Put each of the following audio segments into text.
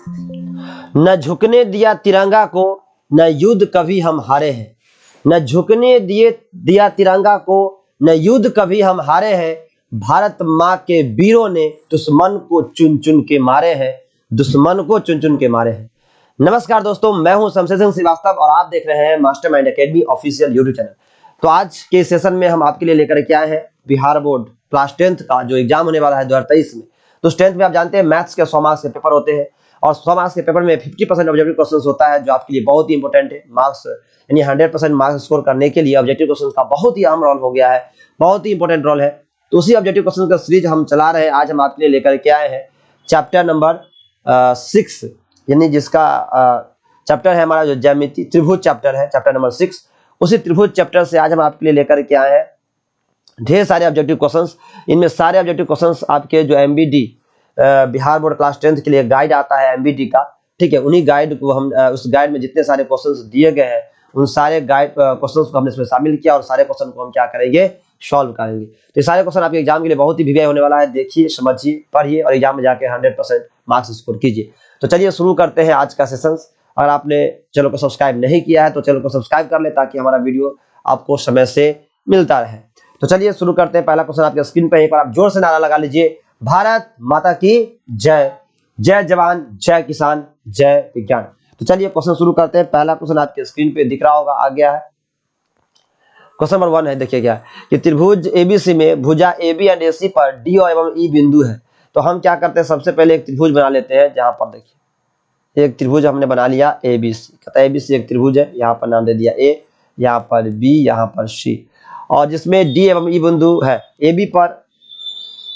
न झुकने दिया तिरंगा को, न युद्ध कभी हम हारे हैं। न झुकने दिया तिरंगा को, न युद्ध कभी हम हारे हैं। भारत माँ के वीरों ने दुश्मन को चुन चुन के मारे हैं, दुश्मन को चुन चुन के मारे हैं। नमस्कार दोस्तों, मैं हूं शमशेर सिंह श्रीवास्तव और आप देख रहे हैं mastermind academy official YouTube channel. तो आज के सेशन में हम आपके लिए लेकर के आए हैं बिहार बोर्ड क्लास 10th का जो एग्जाम होने वाला है 2023 में। तो 10th में आप जानते हैं मैथ्स के 100 मार्क्स के पेपर होते हैं और 100 मार्क्स के पेपर में 50% ऑब्जेक्टिव क्वेश्चन होता है, जो आपके लिए बहुत ही इंपॉर्टेंट है। मार्क्स यानी 100% मार्क्स स्कोर करने के लिए ऑब्जेक्टिव क्वेश्चन का बहुत ही अहम रोल हो गया है, बहुत ही इंपॉर्टेंट रोल है। तो उसी ऑब्जेक्टिव क्वेश्चन का सीरीज हम चला रहे हैं। आज हम आपके लिए लेकर के आए हैं चैप्टर नंबर 6, यानी जिसका चैप्टर है हमारा जो ज्यामिति त्रिभुज चैप्टर है, चैप्टर नंबर 6। उसी त्रिभुज चैप्टर से आज हम आपके लिए लेकर के आए हैं ढेर सारे ऑब्जेक्टिव क्वेश्चंस। इनमें सारे ऑब्जेक्टिव क्वेश्चंस आपके जो MBD Bihar board class 10th के लिए गाइड आता है एमबीडी का, ठीक है, उन्हीं गाइड को हम उस गाइड में जितने सारे क्वेश्चंस दिए गए हैं उन सारे गाइड क्वेश्चंस को हमने इसमें शामिल किया और सारे क्वेश्चन को हम क्या करेंगे, सॉल्व करेंगे। तो ये सारे क्वेश्चन आपके एग्जाम के लिए बहुत ही वीवीआई होने वाला है। देखिए, समझिए, पढ़िए और एग्जाम में जाके 100% मार्क्स स्कोर कीजिए। तो चलिए शुरू करते हैं आज का सेशन। अगर आपने चैनल को सब्सक्राइब नहीं किया है तो चैनल को सब्सक्राइब कर ले ताकि हमारा वीडियो आपको समय से मिलता रहे। तो चलिए शुरू करते हैं। पहला क्वेश्चन आपके स्क्रीन पे, एक बार आप जोर से नारा लगा लीजिए, भारत माता की जय। जय जवान, जय किसान, जय विज्ञान। तो चलिए क्वेश्चन शुरू करते हैं। पहला क्वेश्चन आपके स्क्रीन पे दिख रहा होगा, आ गया है। क्वेश्चन नंबर 1 है, देखिए क्या है कि त्रिभुज एबीसी में भुजा एबी एंड एसी पर डी और एवं ई बिंदु है। तो हम क्या करते हैं, सबसे पहले एक त्रिभुज बना लेते हैं। जहां पर देखिए एक त्रिभुज हमने बना लिया एबीसी, कहता है एबीसी एक त्रिभुज है। यहाँ पर नाम दे दिया ए, यहाँ पर बी, यहाँ पर सी, और जिसमें डी एवं ई बिंदु है। ए बी पर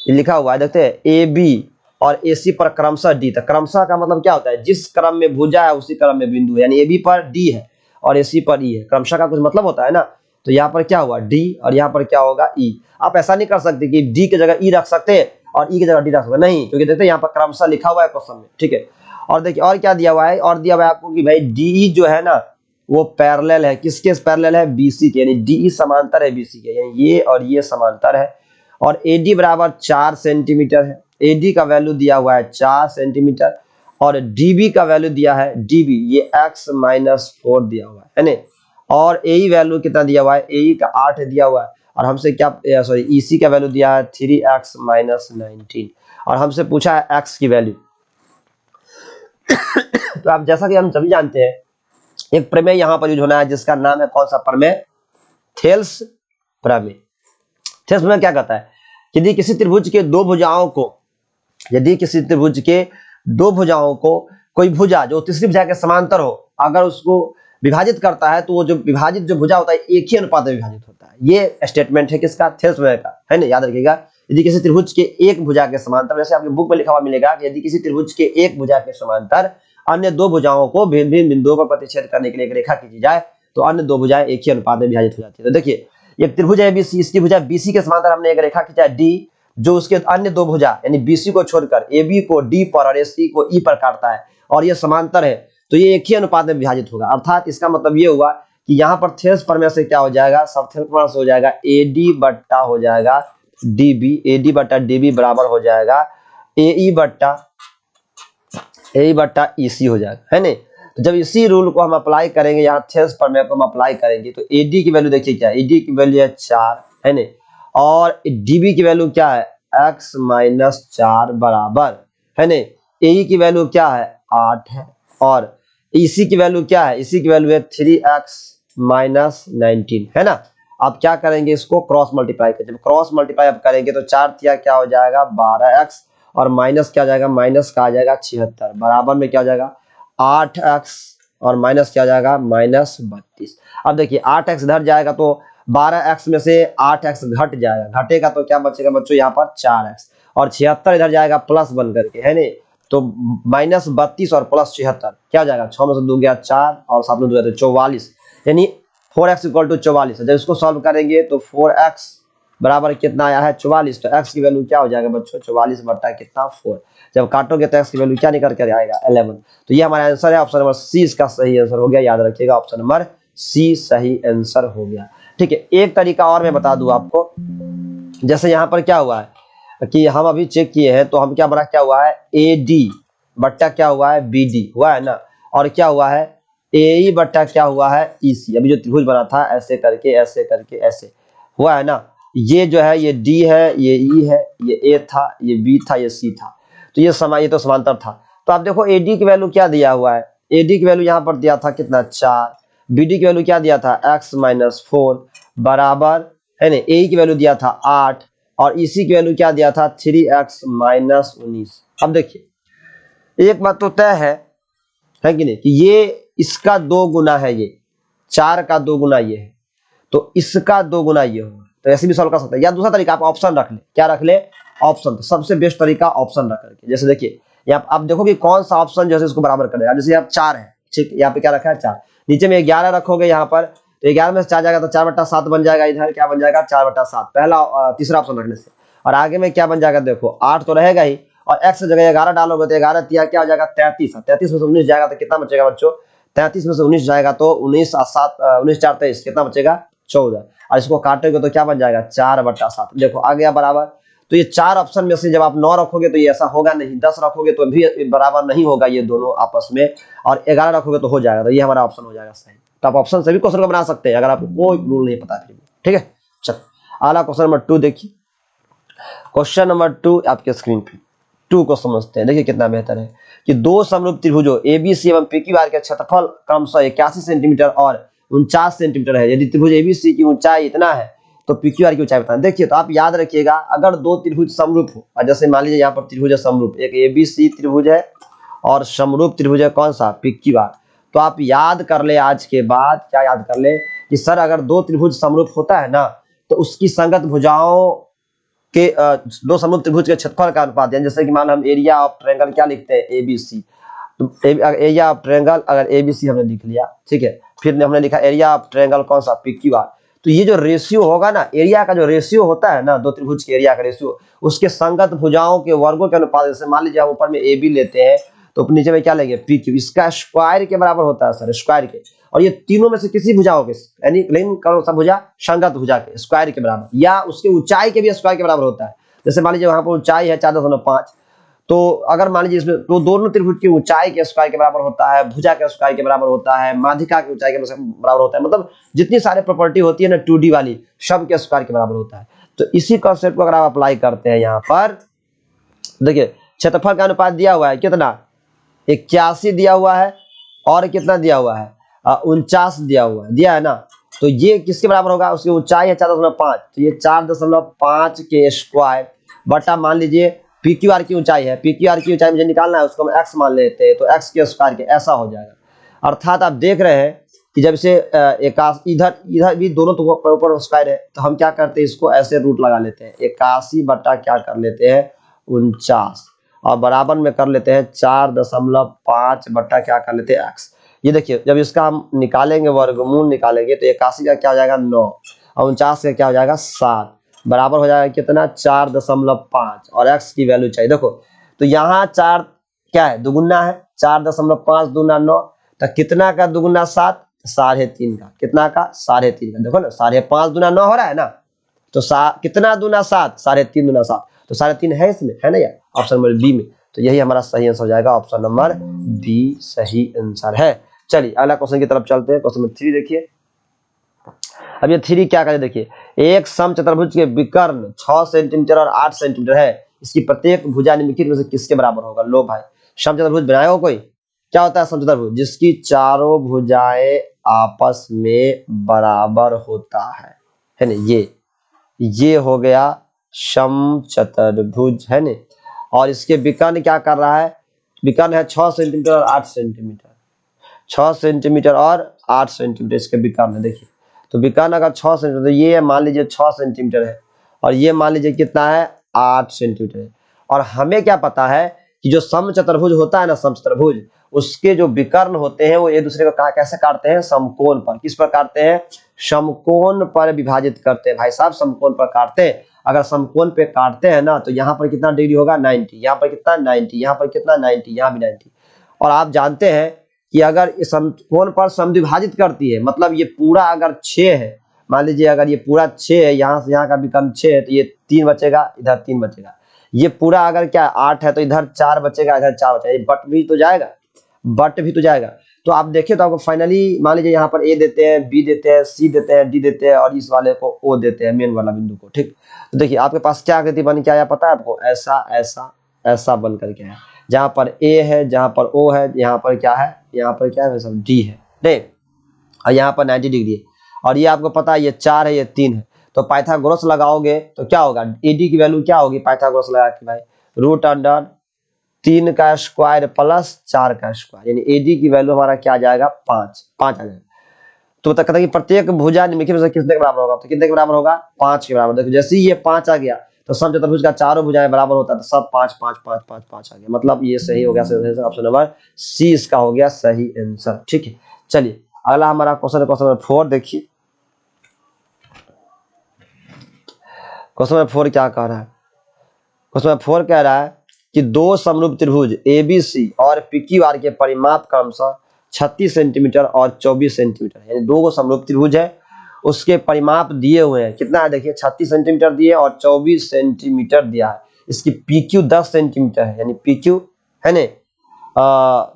लिखा हुआ है, देखते हैं, ए बी और ए सी पर क्रमशः डी। तक क्रमशः का मतलब क्या होता है, जिस क्रम में भुजा है उसी क्रम में बिंदु है। यानी ए बी पर डी है और ए सी पर ई है। क्रमशः का कुछ मतलब होता है ना। तो यहाँ पर क्या हुआ, डी, और यहाँ पर क्या होगा, ई। आप ऐसा नहीं कर सकते कि डी की जगह ई रख सकते हैं और ई की जगह डी रख सकते नहीं, क्योंकि देखते हैं यहाँ पर क्रमशः लिखा हुआ है क्वेश्चन में, ठीक है। और देखिए और क्या दिया हुआ है, और दिया हुआ है आपको कि भाई डी जो है ना वो पैरेलल है, किसके पैरेलल है, बीसी के। यानी डी समांतर है बीसी के, यानी ये और ये समांतर है। और एडी बराबर 4 सेंटीमीटर है। एडी का वैल्यू दिया हुआ है 4 सेंटीमीटर और डीबी का वैल्यू दिया है, डीबी ये x-4 दिया हुआ है ना। और एई वैल्यू कितना दिया हुआ है, एई का 8 दिया हुआ है। और हमसे क्या सॉरी ईसी का वैल्यू दिया है 3x-19 और हमसे पूछा है x की वैल्यू। तो आप जैसा कि हम सभी जानते हैं एक प्रमेय यहाँ पर यूज होना है जिसका नाम है कौन सा प्रमेय, थेल्स प्रमेय। थेल्स प्रमेय क्या कहता है, यदि किसी त्रिभुज के दो भुजाओं को कोई भुजा जो तीसरी भुजा के समांतर हो, अगर उसको विभाजित करता है तो वो जो विभाजित जो भुजा होता है एक ही अनुपात में विभाजित होता है। ये स्टेटमेंट है किसका, थेल्स प्रमेय का, है ना। याद रखिएगा, यदि किसी त्रिभुज के एक भुजा के समांतर, जैसे आपके बुक में लिखा हुआ मिलेगा कि यदि किसी त्रिभुज के एक भुजा के समांतर अन्य दो भुजाओं को भिन्न भिन्न बिंदुओं पर प्रतिच्छेद करने के लिए एक रेखा खींची जाए तो अन्य दो भुजाएं एक ही अनुपात में विभाजित हो जाती है। तो देखिए एक त्रिभुज है बीसी, इसकी भुजा बीसी के समांतर हमने एक रेखा खींचा डी, जो उसके अन्य दो भुजा यानी बीसी को छोड़कर एबी को डी पर और एसी को ई पर काटता है और ये समांतर है, तो ये एक ही अनुपात में विभाजित होगा। अर्थात इसका मतलब ये हुआ कि यहाँ पर थेल्स प्रमेय से क्या हो जाएगा, सब थेल्स प्रमेय से हो जाएगा एडी बट्टा हो जाएगा डीबी, एडी बट्टा डीबी बराबर हो जाएगा एई बट्टा ईसी हो जाएगा, है ना। तो जब इसी रूल को हम अप्लाई करेंगे, यहाँ थेल्स प्रमेय को हम अप्लाई करेंगे, तो एडी की वैल्यू देखिए क्या है, एडी की वैल्यू है 4, है ना, और डीबी की वैल्यू क्या है, x-4 बराबर, है ना, एई की वैल्यू क्या है 8 है, और ईसी की वैल्यू क्या है, इसी की वैल्यू है 3x-19, है ना। आप क्या करेंगे, इसको क्रॉस मल्टीप्लाई करेंगे। जब क्रॉस मल्टीप्लाई आप करेंगे तो 4 तिया क्या हो जाएगा 12x और माइनस क्या आ जाएगा, माइनस का आ जाएगा 76 बराबर में क्या हो जाएगा 8x और माइनस क्या आ जाएगा -32। अब देखिए 8x इधर जाएगा तो 12x में से 8x घट जाएगा, घटेगा तो क्या बचेगा बच्चों यहाँ पर 4x, और 76 इधर जाएगा प्लस बन करके, है ना। तो -32 और प्लस 76 क्या हो जाएगा, 6 में से 2 गया 4 और 7 में 2 गया 44, यानी 4x = 44। जब इसको सॉल्व करेंगे तो 4x बराबर कितना आया है 44, तो x की वैल्यू क्या हो जाएगा बच्चों 44 बट्टा कितना 4। जब काटोगे तो x की वैल्यू क्या निकल कर आएगा 11। तो ये हमारा आंसर है, ऑप्शन नंबर सी इसका सही आंसर हो गया। याद रखिएगा ऑप्शन नंबर सी सही आंसर हो गया, ठीक है। एक तरीका और मैं बता दूं आपको, जैसे यहाँ पर क्या हुआ है कि हम अभी चेक किए हैं तो हम क्या बना, क्या हुआ है AD बट्टा क्या हुआ है BD हुआ है ना, और क्या हुआ है AE बट्टा क्या हुआ है EC। अभी जो त्रिभुज बना था ऐसे करके ऐसे हुआ है ना, ये जो है ये D है, ये E है, ये A था, ये B था, ये C था, तो ये तो समांतर था। तो आप देखो AD की वैल्यू क्या दिया हुआ है, AD की वैल्यू यहाँ पर दिया था कितना 4, BD की वैल्यू क्या दिया था x-4 बराबर है ना, AE की वैल्यू दिया था 8 और EC की वैल्यू क्या दिया था 3x-19। अब देखिए एक बात तो तय है कि नहीं, कि ये इसका 2 गुना है, ये 4 का 2 गुना ये है, तो इसका 2 गुना ये होगा। तो ऐसे भी सॉल्व कर सकते हैं, या दूसरा तरीका आप ऑप्शन रख ले। क्या रख ले? ऑप्शन। तो सबसे बेस्ट तरीका ऑप्शन रख करके, जैसे देखिए यहाँ आप देखो कि कौन सा ऑप्शन जैसे इसको बराबर करेगा। जैसे यहाँ 4 है, ठीक, यहाँ पे क्या रखा है 4, नीचे में 11 रखोगे यहाँ पर, तो 11 में से 4 जाएगा तो 4/7 बन जाएगा, इधर क्या बन जाएगा 4/7, पहला तीसरा ऑप्शन रखने से। और आगे में क्या बन जाएगा देखो 8 तो रहेगा ही, और x जगह 11 डालोगे तो 11 तिया क्या हो जाएगा 33, 33 में से 19 जाएगा तो कितना बचेगा बच्चों, 33 में से 19 जाएगा तो 19 और 7 19 4 23 कितना बचेगा 14, और इसको काटोगे तो क्या बन जाएगा 4/7। देखो आ गया बराबर। तो ये 4 ऑप्शन में से जब आप 9 रखोगे तो ये ऐसा होगा नहीं, 10 रखोगे तो भी बराबर नहीं होगा ये दोनों आपस में, और 11 रखोगे तो हो जाएगा। तो ये हमारा ऑप्शन हो जाएगा सही। तो आप ऑप्शन से भी क्वेश्चन को बना सकते हैं अगर आपको कोई रूल नहीं पता है। ठीक है, चलो अगला क्वेश्चन नंबर 2 देखिए। क्वेश्चन नंबर 2 आपके स्क्रीन पे 2 को समझते हैं। देखिए कितना बेहतर है कि दो समरूप त्रिभुजों ABC एवं PQR के क्षेत्रफल क्रमशः 81 सेंटीमीटर और 49 सेंटीमीटर है। यदि त्रिभुज ABC की ऊंचाई इतना है तो PQR की ऊंचाई बताएं। देखिए तो आप याद रखिएगा, अगर दो त्रिभुज समरूप हो, और जैसे मान लीजिए यहाँ पर त्रिभुज है समरूप, एक ABC त्रिभुज है और समरूप त्रिभुज है कौन सा PQR, तो आप याद कर ले आज के बाद, क्या याद कर ले कि सर अगर दो त्रिभुज समरूप होता है ना तो उसकी संगत भुजाओं के दो समरूप त्रिभुज के क्षेत्रफल का अनुपात, जैसे कि मान हम एरिया ऑफ ट्रायंगल क्या लिखते हैं ABC, तो एरिया ऑफ ट्रायंगल अगर ABC हमने लिख लिया, ठीक है, फिर हमने लिखा एरिया ऑफ ट्रायंगल कौन सा PQR, तो ये जो रेशियो होगा ना, एरिया का जो रेशियो होता है ना, दो त्रिभुज के एरिया का रेशियो, उसके संगत भुजाओं के वर्गों के अनुपात, जैसे मान लीजिए हम ऊपर में AB लेते हैं तो नीचे में क्या लेंगे PQ, इसका स्क्वायर के बराबर होता है सर, स्क्वायर के, और ये तीनों में से किसी भुजाओं के यानी लेकिन कौन सा भुजा, संगत भुजा के स्क्वायर के बराबर, या उसके ऊंचाई के भी स्क्वायर के बराबर होता है। जैसे मान लीजिए वहां पर ऊंचाई है 4.5, तो अगर मान लीजिए इसमें तो दोनों त्रिभुज की ऊंचाई के स्क्वायर के बराबर होता है, भुजा के स्क्वायर के बराबर होता है, माध्यिका की ऊंचाई के बराबर होता है, मतलब जितनी सारी प्रॉपर्टी होती है ना 2D वाली, सब के स्क्वायर के बराबर होता है। तो इसी कॉन्सेप्ट को अगर आप अप्लाई करते हैं यहाँ पर, देखिए क्षेत्रफल का अनुपात दिया हुआ है कितना 81 दिया हुआ है, और कितना दिया हुआ है 49 दिया है ना, तो ये किसके बराबर होगा, उसकी ऊंचाई है 4.5, तो ये 4.5 के स्क्वायर बटा मान लीजिए PQR की ऊंचाई है, PQR की ऊंचाई मुझे निकालना है, उसको हम x मान लेते हैं, तो x के स्क्वायर के, ऐसा हो जाएगा। अर्थात आप देख रहे हैं कि जब से इधर भी दोनों तो ऊपर स्क्वायर है, तो हम क्या करते हैं इसको ऐसे रूट लगा लेते हैं, 81 बटा क्या कर लेते हैं 49, और बराबर में कर लेते हैं 4.5 बटा क्या कर लेते हैं x। ये देखिए जब इसका हम निकालेंगे वर्गमूल निकालेंगे तो 81 का क्या हो जाएगा 9 और 49 का क्या हो जाएगा 7, बराबर हो जाएगा कितना 4.5, और x की वैल्यू चाहिए। देखो तो यहाँ 4 क्या है दुगुना है, 4.5 दूना 9, तो कितना का दुगुना 7, 3.5 का, कितना का 3.5 का, देखो ना 5.5 दूना 9 हो रहा है ना, तो कितना दूना 7, 3.5 दूना 7, तो 3.5 है इसमें, है ना यार, ऑप्शन नंबर बी में। तो यही हमारा सही आंसर हो जाएगा, ऑप्शन नंबर बी सही आंसर है। चलिए अगला क्वेश्चन की तरफ चलते हैं। क्वेश्चन नंबर 3 देखिए। अब ये 3 क्या करे, देखिए एक समचतुर्भुज के विकर्ण 6 सेंटीमीटर और 8 सेंटीमीटर है, इसकी प्रत्येक भुजा निम्नलिखित में से किसके बराबर होगा। लो भाई समचतुर्भुज बनाया हो कोई, क्या होता है समचतुर्भुज, जिसकी चारों भुजाएं आपस में बराबर होता है ना, ये हो गया समचतुर्भुज, है ना। और इसके विकर्ण क्या कर रहा है, विकर्ण है 6 सेंटीमीटर और 8 सेंटीमीटर, 6 सेंटीमीटर और 8 सेंटीमीटर इसके विकर्ण है। देखिए तो विकर्ण अगर 6 सेंटीमीटर, तो ये मान लीजिए 6 सेंटीमीटर है, और ये मान लीजिए कितना है 8 सेंटीमीटर है। और हमें क्या पता है कि जो समचतुर्भुज होता है ना, समचतुर्भुज, उसके जो विकर्ण होते हैं वो एक दूसरे को कैसे काटते हैं, समकोण पर। किस पर काटते हैं, समकोण पर विभाजित करते हैं भाई साहब, समकोण पर काटते हैं। अगर समकोण पे काटते हैं ना तो यहाँ पर कितना डिग्री होगा 90, यहाँ पर कितना 90, यहाँ पर कितना 90, यहाँ भी 90। और आप जानते हैं कि अगर इस समकोण पर समद्विभाजित करती है, मतलब ये पूरा अगर 6 है, मान लीजिए अगर ये पूरा 6 है, यहाँ से यहाँ का विकर्ण 6 है, तो ये 3 बचेगा, इधर 3 बचेगा। ये पूरा अगर क्या 8 है तो इधर 4 बचेगा, इधर 4 बचेगा, बट भी तो जाएगा, बट भी तो जाएगा। तो आप देखिए तो आपको फाइनली मान लीजिए यहाँ पर ए देते हैं, बी देते हैं, सी देते हैं, डी देते हैं और इस वाले को ओ देते हैं, मेन वाला बिंदु को। ठीक, तो देखिए आपके पास क्या आकृति बन के आया पता है आपको, ऐसा ऐसा ऐसा बन करके आया, जहाँ पर ए है, जहाँ पर ओ है, यहाँ पर क्या है, यहाँ पर क्या है सब डी है, नहीं, और यहाँ पर 90 डिग्री है, और ये आपको पता है ये 4 है, ये 3 है। तो पाइथागोरस लगाओगे तो क्या होगा, एडी की वैल्यू क्या होगी पाइथागोरस लगा के भाई, रूट अंडर 3 का स्क्वायर प्लस 4 का स्क्वायर, यानी एडी की वैल्यू हमारा क्या आ जाएगा, 5 आ जाएगा। तो कहता है कि प्रत्येक भुजा निम्नलिखित में से कितने के बराबर होगा, तो कितने के बराबर होगा, 5 के बराबर। देखो जैसे ही ये 5 आ गया तो समचतुर्भुज का चारों भुजाएं बराबर होता है, तो सब 5 5 5 5 5 आ गया, मतलब ये सही हो गया, ऑप्शन नंबर सी इसका हो गया सही आंसर। ठीक है, चलिए अगला हमारा क्वेश्चन है, क्वेश्चन नंबर 4 देखिए। क्वेश्चन नंबर 4 क्या कह रहा है, क्वेश्चन नंबर 4 कह रहा है कि दो समरूप त्रिभुज एबीसी और पीक्यूआर के परिमाप क्रमशः 36 सेंटीमीटर और 24 सेंटीमीटर, यानी दो समरूप त्रिभुज है, उसके परिमाप दिए हुए हैं, कितना है देखिए 36 सेंटीमीटर दिए और 24 सेंटीमीटर दिया है। इसकी पीक्यू 10 सेंटीमीटर है, यानी पीक्यू है ने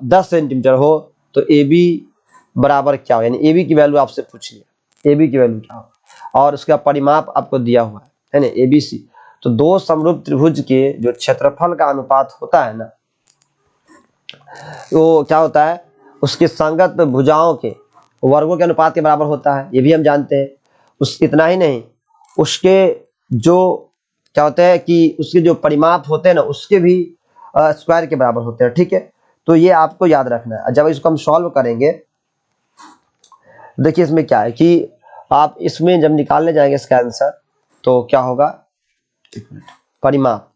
10 सेंटीमीटर हो तो ए बी बराबर क्या हो, यानी ए बी की वैल्यू आपसे पूछ लिया, ए बी की वैल्यू क्या हो और उसका परिमाप आपको दिया हुआ है ना, ए बी सी। तो दो समरूप त्रिभुज के जो क्षेत्रफल का अनुपात होता है ना, वो क्या होता है, उसके संगत भुजाओं के वर्गों के अनुपात के बराबर होता है, ये भी हम जानते हैं। उस इतना ही नहीं, उसके जो क्या होते हैं कि उसके जो परिमाप होते हैं ना, उसके भी स्क्वायर के बराबर होते हैं। ठीक है, तो ये आपको याद रखना है। जब इसको हम सॉल्व करेंगे, देखिए इसमें क्या है कि आप इसमें जब निकालने जाएंगे इसका आंसर तो क्या होगा, परिमाप,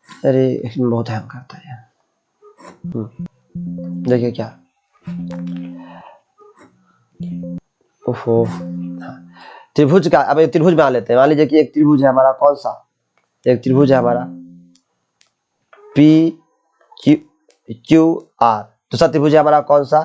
अरे इसमें बहुत हैंग करता है यार, देखिए क्या, ओहो त्रिभुज का, अब एक त्रिभुज बना लेते हैं। मान लीजिए कि एक त्रिभुज है हमारा, कौन सा, एक त्रिभुज है हमारा पी क्यू आर, दूसरा त्रिभुज है हमारा कौन सा,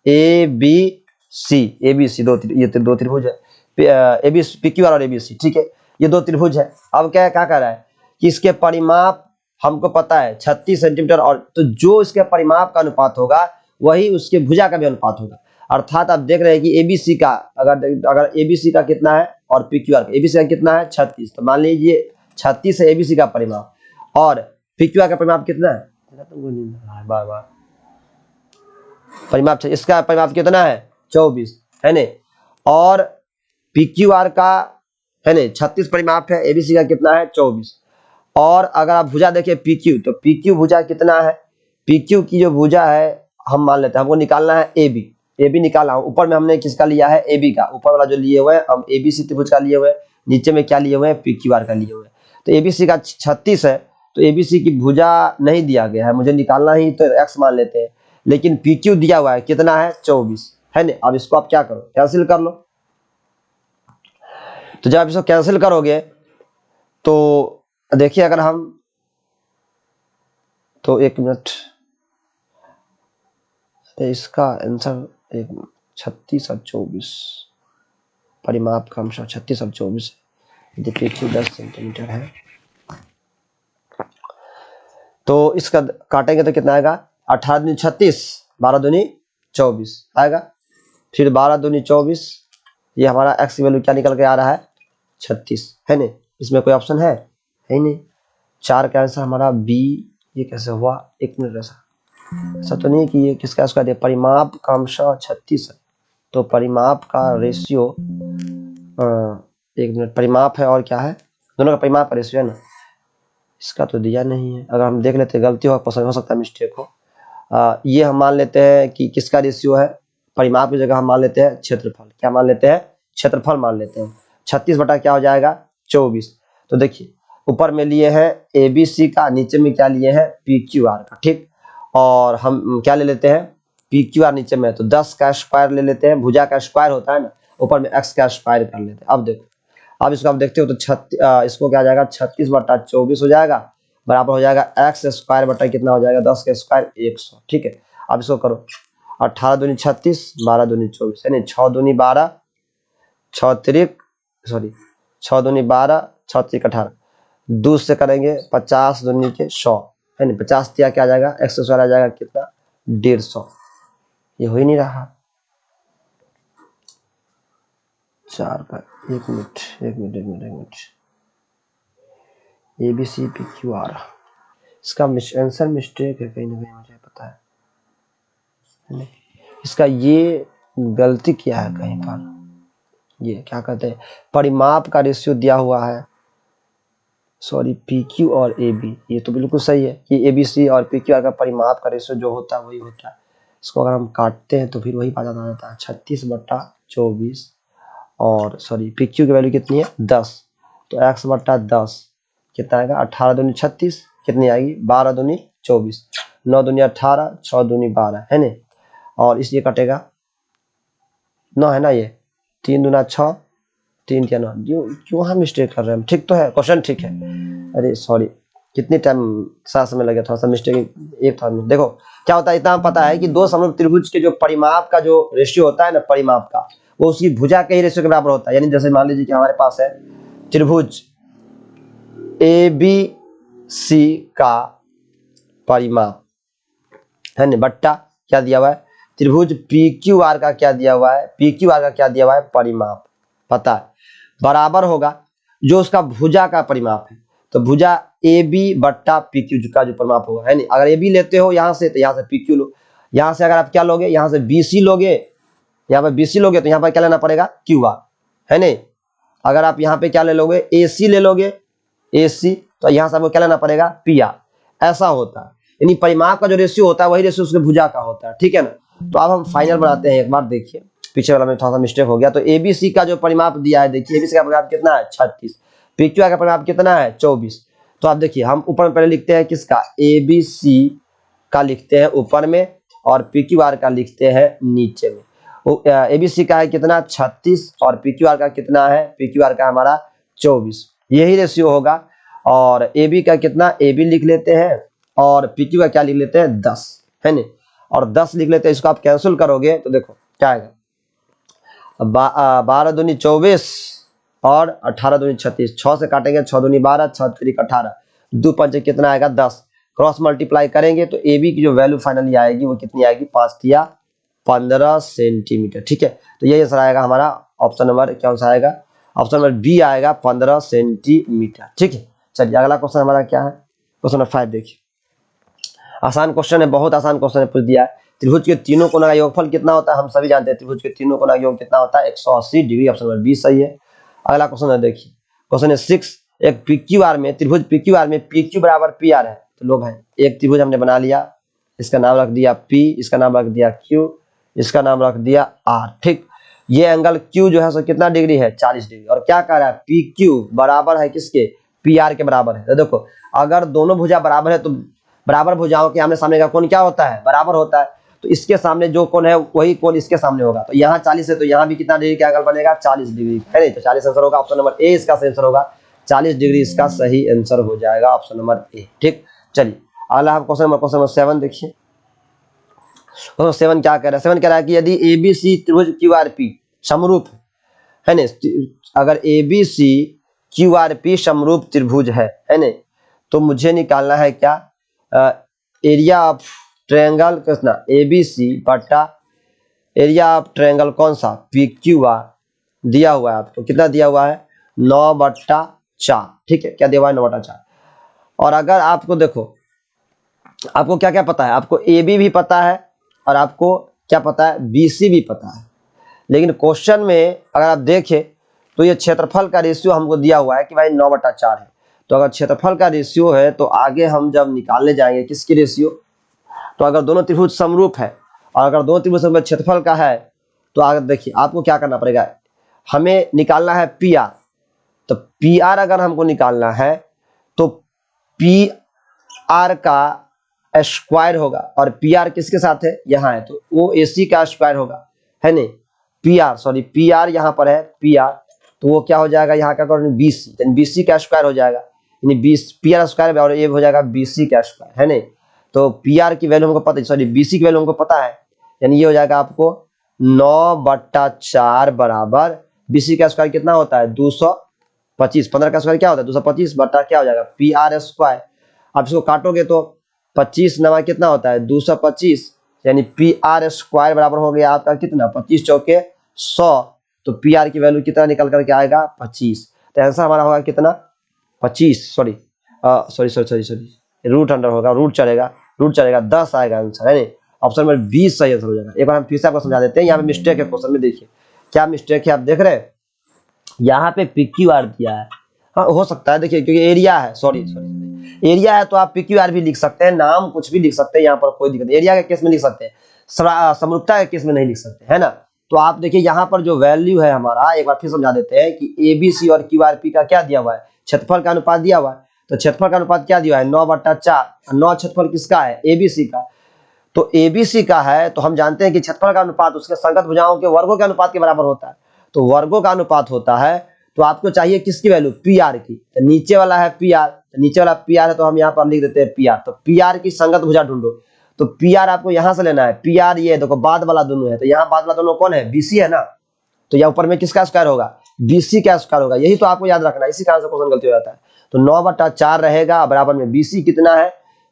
ए बी सी, ये दो त्रिभुज है, A B P Q R और ए बी सी। ठीक है, ये दो त्रिभुज है। अब क्या क्या कर रहा है कि इसके परिमाप हमको पता है 36 सेंटीमीटर, और तो जो इसके परिमाप का अनुपात होगा वही उसके भुजा का भी अनुपात होगा। अर्थात आप देख रहे हैं कि एबीसी का अगर एबीसी का कितना है और पीक्यूआर का, एबीसी का कितना है 36, तो मान लीजिए 36 है एबीसी का परिमाप और पीक्यूआर का परिमाप कितना है, बार बार परिमाप, इसका परिमाप कितना है 24 है ने, और पीक्यूआर का है ने 36 परिमाप है, एबीसी का कितना है 24। और अगर आप भुजा देखिए पीक्यू, तो पीक्यू भुजा कितना है, पीक्यू की जो भुजा है हम मान लेते हैं, हमको निकालना है ए बी निकाला हूं। ऊपर में हमने किसका लिया है, ए बी का, ऊपर वाला जो लिए हुए हैं हम एबीसी त्रिभुज का लिए हुए हैं, नीचे में क्या लिए हुए हैं, पीक्यूआर का लिए हुए हैं। तो एबीसी का 36 है, तो एबीसी की भुजा नहीं दिया गया है, मुझे निकालना ही तो एक्स मान लेते हैं, लेकिन पीक्यू दिया हुआ है कितना है 24 है ना। अब इसको आप क्या करो, कैंसिल कर लो। तो जब आप इसको कैंसिल करोगे तो देखिए, अगर हम, तो एक मिनट, इसका आंसर 36 और 24 परिमाप का अंश 36 और 24 देखिए 10 सेंटीमीटर है, तो इसका काटेंगे तो कितना आएगा, 18 दूनी 36, 12 दूनी 24 आएगा, फिर 12 दूनी 24, ये हमारा एक्स की वैल्यू क्या निकल के आ रहा है 36 है ना। इसमें कोई ऑप्शन है ही नहीं, 4 का आंसर हमारा बी। ये कैसे हुआ, एक मिनट, ऐसा तो नहीं कि ये किसका उसका दे, परिमाप का अंश 36 है, तो परिमाप का रेशियो, एक मिनट, परिमाप है और क्या है, दोनों का परिमाप का रेशियो है ना, इसका तो दिया नहीं है। अगर हम देख लेते, गलती हो सकता है, मिस्टेक हो, ये हम मान लेते हैं कि किसका रेशियो है, परिमाप की जगह हम मान लेते हैं क्षेत्रफल, क्या मान लेते हैं, क्षेत्रफल मान लेते हैं। 36 बटा क्या हो जाएगा 24। तो देखिए ऊपर में लिए हैं ए बी सी का, नीचे में क्या लिए हैं पी क्यू आर का। ठीक, और हम क्या ले लेते हैं, पी क्यू आर नीचे में, तो 10 का स्क्वायर ले लेते हैं, भुजा का स्क्वायर होता है ना, ऊपर में एक्स का स्क्वायर कर लेते हैं। अब देखो, अब इसको आप देखते हो तो इसको क्या आ जाएगा 36 बटा 24 हो जाएगा, बराबर हो जाएगा एक्स स्क्वायर बटा कितना हो जाएगा 10 का स्क्वायर 100। ठीक है, अब इसको करो, 18 दूनी 36, 12 दूनी 24 यानी 6 दूनी 12, 6 दूनी 12, 6 3 18, 2 से करेंगे 50 दूनी के 100 है नहीं, 50 दिया क्या आ जाएगा, 100 आ जाएगा कितना 150। ये हो ही नहीं रहा। 4 का 1 मिनट ABCPQR, इसका आंसर मिस्टेक है कहीं ना कहीं, मुझे पता है नहीं? इसका ये गलती किया है कहीं पर। ये क्या कहते हैं, परिमाप का रेशियो दिया हुआ है, सॉरी PQ और AB, ये तो बिल्कुल सही है कि ABC और PQR का परिमाप का रेशियो जो होता है वही होता है। इसको अगर हम काटते हैं तो फिर वही बात आ जाता है 36/24, और सॉरी PQ की वैल्यू कितनी है 10, तो x/10 कितना आएगा 18 दूनी 36, कितनी आएगी 12 दूनी 24, 9 दूनी 18, 6 दूनी 12 है ना, और इसलिए कटेगा 9 है ना, ये 3 दूना 6, 3 क्या 9, क्यों हम मिस्टेक कर रहे हैं, ठीक तो है क्वेश्चन ठीक है, अरे सॉरी कितनी टाइम साथ समय लगे, थोड़ा सा मिस्टेक एक था। देखो क्या होता है, इतना पता है कि दो समरूप त्रिभुज के जो परिमाप का जो रेशियो होता है ना, परिमाप का, वो उसकी भुजा के ही रेशियो के बराबर होता है। यानी जैसे मान लीजिए कि हमारे पास है त्रिभुज ABC का परिमाप है ना, बट्टा क्या दिया हुआ है त्रिभुज PQR का क्या दिया हुआ है, PQR का क्या दिया हुआ है परिमाप, पता है, बराबर होगा जो उसका भुजा का परिमाप है, तो भुजा AB/PQ का जो परिमाप होगा है नहीं। अगर AB लेते हो यहाँ से तो यहाँ से PQ लो, यहाँ से अगर आप क्या लोगे, यहाँ से BC लोगे, यहाँ पर BC लोगे तो यहाँ पर क्या लेना पड़ेगा QR है नहीं। अगर आप यहाँ पे क्या ले लोगे AC ले लोगे, AC, तो यहाँ से आपको क्या लेना पड़ेगा PR, ऐसा होता है। यानी परिमाप का जो रेशियो होता है वही रेशियो उसके भुजा का होता है, ठीक है ना। तो अब हम फाइनल बनाते हैं, एक बार देखिए पीछे वाला में थोड़ा सा मिस्टेक हो गया। तो ABC का जो परिमाप दिया है, देखिए ABC का परिमाप कितना है 36, PQR का परिमाप कितना है 24। तो आप देखिए हम ऊपर में पहले लिखते हैं किसका, ABC का लिखते हैं ऊपर में और PQR का लिखते हैं नीचे में। ABC का है कितना 36 और PQR का कितना है, PQR का हमारा 24, यही रेशियो होगा। और AB का कितना, AB लिख लेते हैं और PQ का क्या लिख लेते हैं 10 है ना, और 10 लिख लेते हैं। इसको आप कैंसिल करोगे तो देखो क्या आएगा, 12 दूनी 24 और 18 दूनी 36, 6 से काटेंगे 6 दूनी 12, 6 3 18, 2 5 कितना आएगा 10, क्रॉस मल्टीप्लाई करेंगे तो AB की जो वैल्यू फाइनली आएगी वो कितनी आएगी 5 या 15 सेंटीमीटर, ठीक है। तो यही आंसर आएगा हमारा, ऑप्शन नंबर क्या आंसर आएगा, ऑप्शन नंबर बी आएगा 15 सेंटीमीटर, ठीक है। चलिए अगला क्वेश्चन हमारा क्या है, क्वेश्चन नंबर 5 देखिए, आसान क्वेश्चन है, बहुत आसान क्वेश्चन है, पूछ दिया है। त्रिभुज के तीनों कोणों का योगफल कितना होता है, हम सभी जानते हैं त्रिभुज के तीनों कोणों का योग कितना होता है 180 डिग्री, ऑप्शन नंबर बी सही है। अगला क्वेश्चन है देखिए, क्वेश्चन है 6, एक PQR में, त्रिभुज PQR में PQ बराबर PR है। तो लो भाई एक त्रिभुज हमने बना लिया, इसका नाम रख दिया P, इसका नाम रख दिया Q, इसका नाम रख दिया R, ठीक। ये एंगल Q जो है सो कितना डिग्री है 40 डिग्री, और क्या कह रहा है PQ बराबर है किसके, PR के बराबर है। तो देखो अगर दोनों भुजा बराबर है तो बराबर भुजाओं के आमने सामने का कोण क्या होता है बराबर होता है, तो इसके सामने जो कोण है वही कोण इसके सामने होगा। तो यहाँ 40 है तो यहाँ भी कितना डिग्री का एंगल बनेगा 40 डिग्री है नहीं, तो 40 आंसर होगा, ऑप्शन नंबर ए इसका सही आंसर होगा, 40 डिग्री इसका सही आंसर हो जाएगा, ऑप्शन नंबर ए, ठीक। चलिए अगला हम क्वेश्चन नंबर 7 देखिए, क्वेश्चन 7 क्या कह रहा है, 7 कह रहा है कि यदि ABC त्रिभुज QRP समरूप है ना, अगर ABC QRP समरूप त्रिभुज है ना, तो मुझे निकालना है क्या, एरिया ऑफ ट्रायंगल कितना ABC बटा एरिया ऑफ ट्रायंगल कौन सा PQR दिया हुआ है आपको, कितना दिया हुआ है 9/4, ठीक है, क्या दिया हुआ है 9/4। और अगर आपको देखो आपको क्या क्या पता है, आपको AB भी पता है और आपको क्या पता है BC भी पता है, लेकिन क्वेश्चन में अगर आप देखें तो ये क्षेत्रफल का रेशियो हमको दिया हुआ है कि भाई 9/4 है। तो अगर क्षेत्रफल का रेशियो है तो आगे हम जब निकालने जाएंगे किसकी रेशियो, तो अगर दोनों त्रिभुज समरूप है और अगर दोनों त्रिभुज में क्षेत्रफल का है तो आगे देखिए आपको क्या करना पड़ेगा, हमें निकालना है PR। तो PR अगर हमको निकालना है तो PR का स्क्वायर होगा, और PR किसके साथ है यहाँ है तो वो AC का स्क्वायर होगा है नहीं, PR यहाँ पर है PR, तो वो क्या हो जाएगा यहाँ का BC, यानी BC का स्क्वायर हो जाएगा, यानी PR स्क्वायर और ये हो जाएगा BC का स्क्वायर है नहीं। तो PR की वैल्यू हमको पता है, सॉरी BC की वैल्यू हमको पता है, यानी ये हो जाएगा आपको 9/4 बराबर BC का स्क्वायर कितना होता है 250 25, 15 का स्क्वायर क्या होता है 225 बटा क्या हो जाएगा पी आर स्क्वायर। अब इसको काटोगे तो 25 नवा कितना होता है 225, यानी पी आर स्क्वायर बराबर हो गया आपका कितना 25 चौके 100। तो पी आर की वैल्यू कितना निकल करके आएगा 25। तो आंसर हमारा होगा कितना 25, सॉरी रूट अंडर होगा, रूट चलेगा 10 आएगा आंसर, है नहीं। ऑप्शन में 20 सही आंसर हो जाएगा। एक बार हम फिर से आपको समझा देते हैं, यहाँ पे मिस्टेक है क्वेश्चन में। देखिए क्या मिस्टेक है आप देख रहे हैं, यहाँ पे PQR दिया है। हाँ हो सकता है, देखिए क्योंकि एरिया है, सॉरी एरिया है तो आप PQR भी लिख सकते हैं, नाम कुछ भी लिख सकते हैं, यहाँ पर कोई दिक्कत नहीं। एरिया के केस में लिख सकते हैं, समरूपता के केस में नहीं लिख सकते, है ना। तो आप देखिए यहाँ पर जो वैल्यू है हमारा, एक बार फिर समझा देते हैं कि ABC और QRP का क्या दिया हुआ है, क्षेत्रफल का अनुपात दिया हुआ है। तो क्षेत्रफल का अनुपात क्या दिया है 9/4। 9 क्षेत्रफल किसका है ABC का, तो ABC का है तो हम जानते हैं कि क्षेत्रफल का अनुपात उसके संगत भुजाओं के वर्गों के अनुपात के बराबर होता है। तो वर्गों का अनुपात होता है, तो आपको चाहिए किसकी वैल्यू PR की। तो नीचे वाला है PR, तो नीचे वाला PR है तो हम यहाँ पर लिख देते हैं PR। तो PR की संगत भुजा ढूंढो, तो PR आपको यहाँ से लेना है। PR ये देखो बाद वाला दोनों है, तो यहाँ बाद वाला दोनों कौन है BC है ना, तो यहाँ ऊपर में किसका स्क्वायर होगा BC का स्क्वायर होगा। यही तो आपको याद रखना है, इसी कारण से क्वेश्चन गलती हो जाता है। तो 9/4 रहेगा, बराबर में BC कितना है